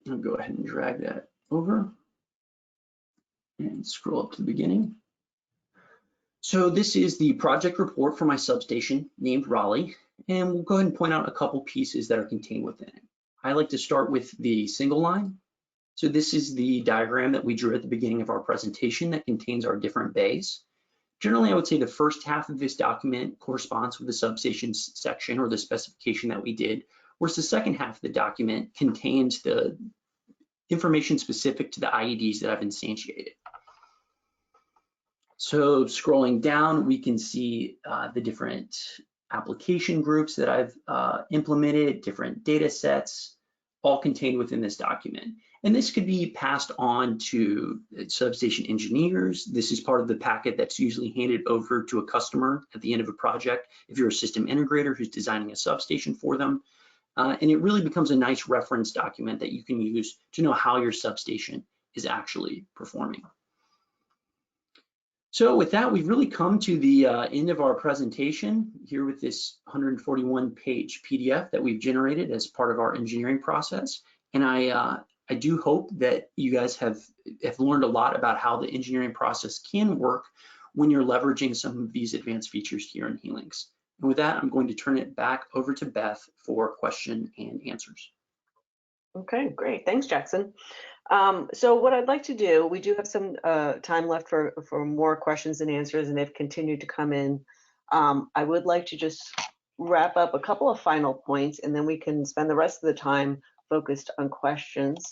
Speaker 3: I'll go ahead and drag that over and scroll up to the beginning. So this is the project report for my substation named Raleigh, and we'll go ahead and point out a couple pieces that are contained within it. I like to start with the single line. So this is the diagram that we drew at the beginning of our presentation that contains our different bays. Generally, I would say the first half of this document corresponds with the substation section or the specification that we did, whereas the second half of the document contains the information specific to the IEDs that I've instantiated. So scrolling down, we can see the different application groups that I've implemented, different data sets, all contained within this document. And this could be passed on to substation engineers. This is part of the packet that's usually handed over to a customer at the end of a project if you're a system integrator who's designing a substation for them. And it really becomes a nice reference document that you can use to know how your substation is actually performing. So with that, we've really come to the end of our presentation here with this 141-page PDF that we've generated as part of our engineering process. And I do hope that you guys have learned a lot about how the engineering process can work when you're leveraging some of these advanced features here in Helix. And with that, I'm going to turn it back over to Beth for question and answers.
Speaker 1: Okay, great. Thanks, Jackson. So what I'd like to do, we do have some time left for more questions and answers, and they've continued to come in. I would like to just wrap up a couple of final points, and then we can spend the rest of the time focused on questions.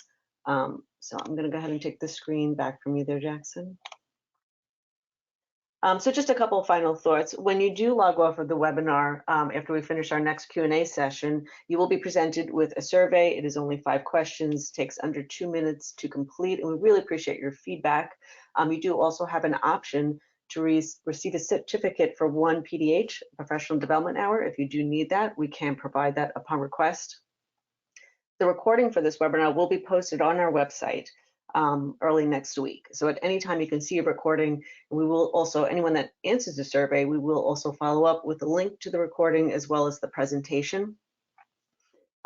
Speaker 1: So I'm going to go ahead and take the screen back from you there, Jackson. So just a couple of final thoughts. When you do log off of the webinar, after we finish our next Q&A session, you will be presented with a survey. It is only 5 questions, takes under 2 minutes to complete, and we really appreciate your feedback. You do also have an option to receive a certificate for 1 PDH, professional development hour. If you do need that, we can provide that upon request. The recording for this webinar will be posted on our website early next week. So at any time you can see a recording. We will also, anyone that answers the survey, we will also follow up with a link to the recording as well as the presentation.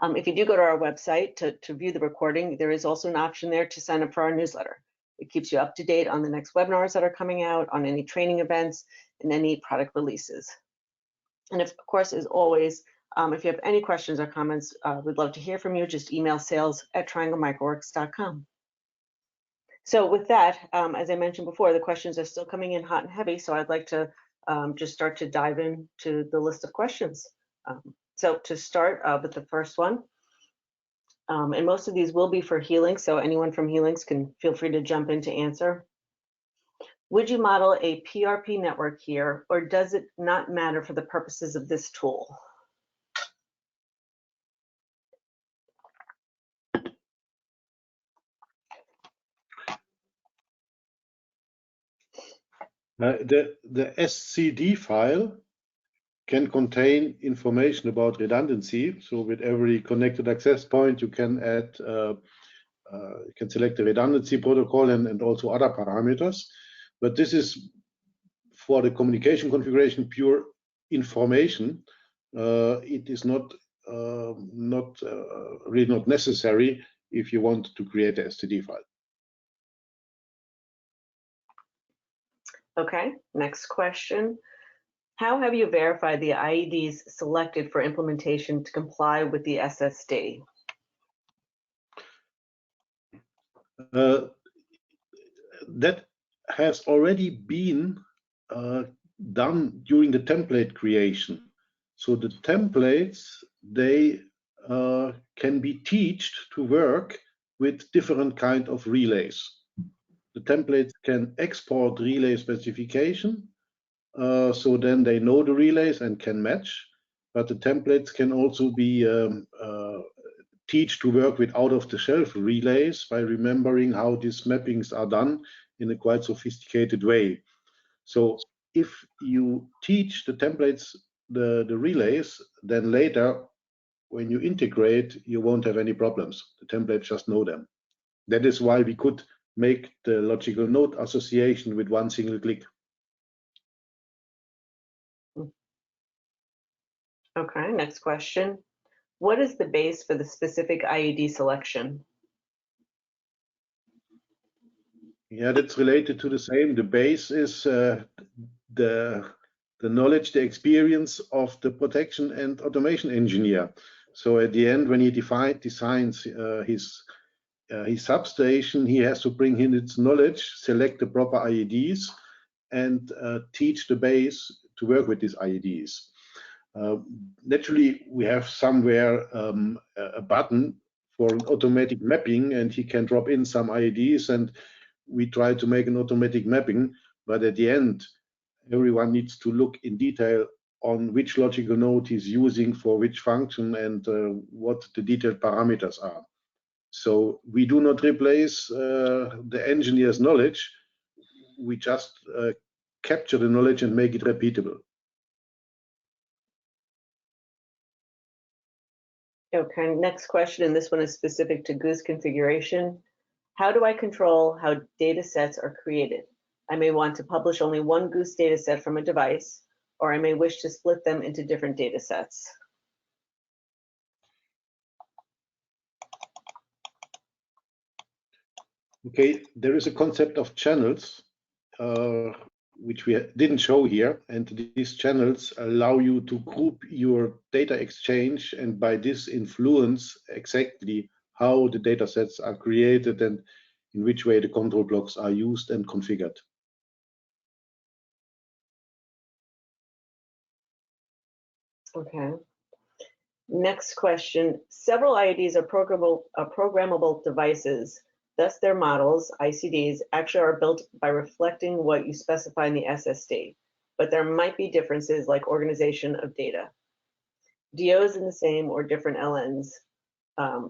Speaker 1: If you do go to our website to view the recording, there is also an option there to sign up for our newsletter. It keeps you up to date on the next webinars that are coming out, on any training events, and any product releases. And of course, as always, if you have any questions or comments, we'd love to hear from you. Just email sales@trianglemicroworks.com. So with that, as I mentioned before, the questions are still coming in hot and heavy, so I'd like to just start to dive into the list of questions. So to start with the first one, and most of these will be for Helix, so anyone from Helix can feel free to jump in to answer. Would you model a PRP network here, or does it not matter for the purposes of this tool?
Speaker 2: The SCD file can contain information about redundancy. So with every connected access point, you can add, you can select the redundancy protocol and also other parameters. But this is for the communication configuration pure information. It is really not necessary if you want to create a SCD file.
Speaker 1: Okay, next question. How have you verified the IEDs selected for implementation to comply with the SSD?
Speaker 2: That has already been done during the template creation. So the templates, they can be taught to work with different kind of relays. The templates can export relay specification, so then they know the relays and can match. But the templates can also be taught to work with out-of-the-shelf relays by remembering how these mappings are done in a quite sophisticated way. So if you teach the templates, the relays, then later when you integrate, you won't have any problems. The templates just know them. That is why we could make the logical node association with one single click.
Speaker 1: Okay, next question. What is the base for the specific IED selection?
Speaker 2: Yeah, that's related to the same. The base is the knowledge, the experience of the protection and automation engineer. So at the end, when he designs his substation, he has to bring in its knowledge, select the proper IEDs, and teach the base to work with these IEDs. Naturally, we have somewhere a button for an automatic mapping, and he can drop in some IEDs, and we try to make an automatic mapping. But at the end, everyone needs to look in detail on which logical node he's using for which function and what the detailed parameters are. So we do not replace the engineer's knowledge. We just capture the knowledge and make it repeatable.
Speaker 1: Okay, next question, and this one is specific to Goose configuration. How do I control how data sets are created? I may want to publish only one Goose data set from a device, or I may wish to split them into different data sets.
Speaker 2: Okay, there is a concept of channels, which we didn't show here, and these channels allow you to group your data exchange and by this influence exactly how the data sets are created and in which way the control blocks are used and configured.
Speaker 1: Okay. Next question. Several IEDs are programmable devices. Thus, their models, ICDs, actually are built by reflecting what you specify in the SSD, but there might be differences like organization of data. DOs in the same or different LNs,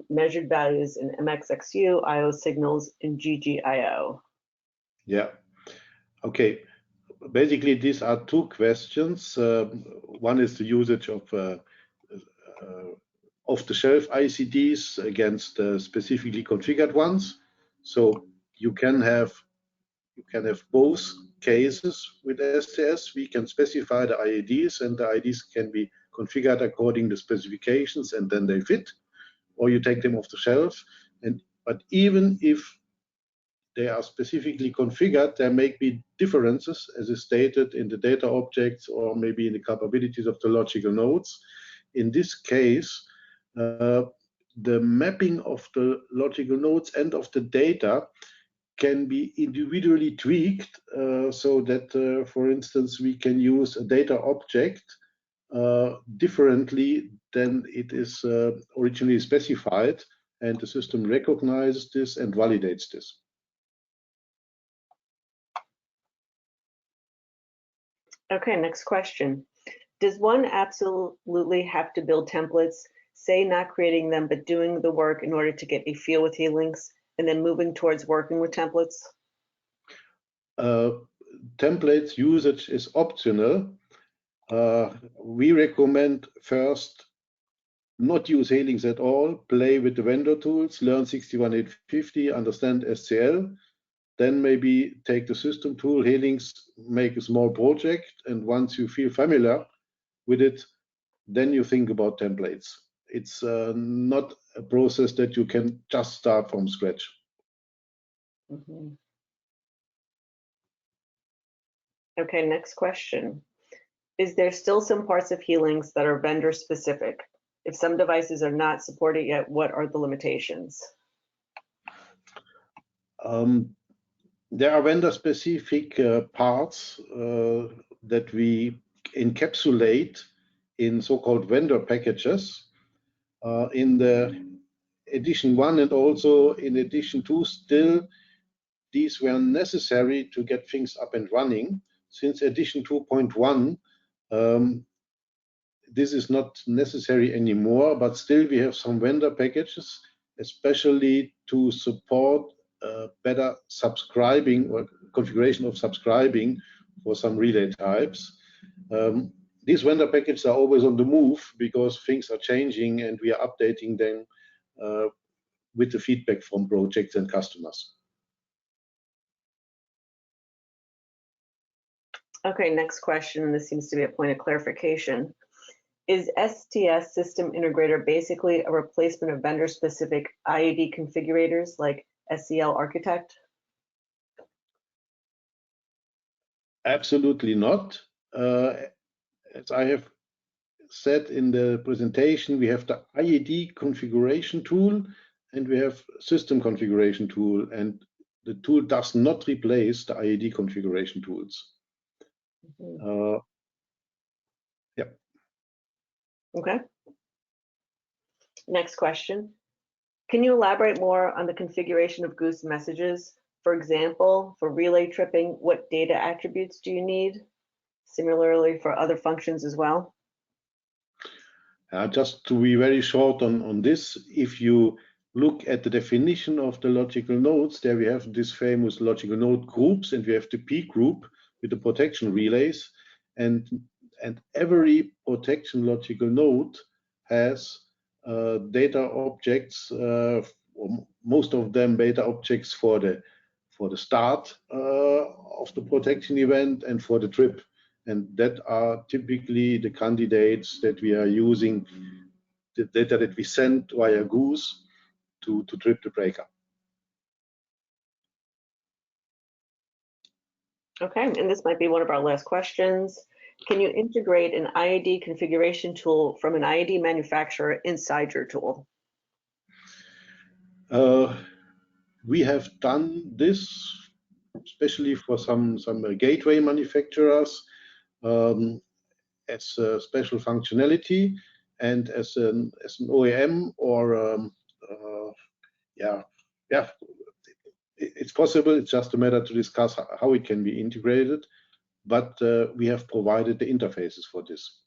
Speaker 1: measured values in MXXU, IO signals in GGIO. Yeah.
Speaker 2: Okay. Basically, these are two questions. One is the usage of off-the-shelf ICDs against specifically configured ones. So you can have both cases with STS. We can specify the IEDs, and the IEDs can be configured according to specifications, and then they fit. Or you take them off the shelf. But even if they are specifically configured, there may be differences, as is stated in the data objects or maybe in the capabilities of the logical nodes. In this case, the mapping of the logical nodes and of the data can be individually tweaked so that, for instance, we can use a data object differently than it is originally specified, and the system recognizes this and validates this.
Speaker 1: Okay, next question. Does one absolutely have to build templates, say not creating them, but doing the work in order to get a feel with Healinks, and then moving towards working with templates?
Speaker 2: Templates usage is optional. We recommend first not use Healinks at all, play with the vendor tools, learn 61850, understand SCL, then maybe take the system tool, Healinks, make a small project, and once you feel familiar with it, then you think about templates. It's not a process that you can just start from scratch.
Speaker 1: Mm-hmm. Okay, next question. Is there still some parts of Healinks that are vendor specific? If some devices are not supported yet, what are the limitations?
Speaker 2: There are vendor specific parts that we encapsulate in so-called vendor packages. In the edition 1 and also in edition 2, still these were necessary to get things up and running. Since edition 2.1, this is not necessary anymore, but still we have some vendor packages, especially to support better subscribing or configuration of subscribing for some relay types. These vendor packages are always on the move because things are changing and we are updating them with the feedback from projects and customers.
Speaker 1: Okay, next question, and this seems to be a point of clarification. Is STS system integrator basically a replacement of vendor-specific IED configurators like SCL Architect?
Speaker 2: Absolutely not. As I have said in the presentation, we have the IED configuration tool and we have system configuration tool, and the tool does not replace the IED configuration tools. Yeah.
Speaker 1: Okay. Next question. Can you elaborate more on the configuration of Goose messages? For example, for relay tripping, what data attributes do you need? Similarly for other functions as well?
Speaker 2: Just to be very short on this, if you look at the definition of the logical nodes, there we have this famous logical node groups, and we have the P group with the protection relays, and every protection logical node has data objects, or most of them data objects for the start of the protection event and for the trip. And that are typically the candidates that we are using, the data that we send via Goose to trip the breaker.
Speaker 1: Okay, and this might be one of our last questions. Can you integrate an IED configuration tool from an IED manufacturer inside your tool?
Speaker 2: We have done this, especially for some gateway manufacturers, as a special functionality, and as an OEM or it's possible. It's just a matter to discuss how it can be integrated, but we have provided the interfaces for this.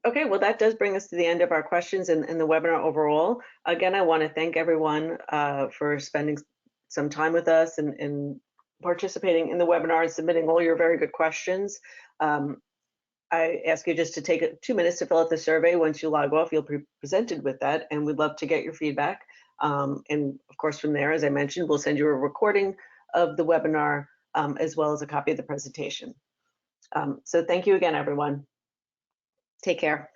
Speaker 1: Okay, well, that does bring us to the end of our questions and the webinar overall. Again, I want to thank everyone for spending some time with us and participating in the webinar and submitting all your very good questions. I ask you just to take 2 minutes to fill out the survey. Once you log off, you'll be presented with that, and we'd love to get your feedback. And of course, from there, as I mentioned, we'll send you a recording of the webinar as well as a copy of the presentation. So thank you again, everyone. Take care.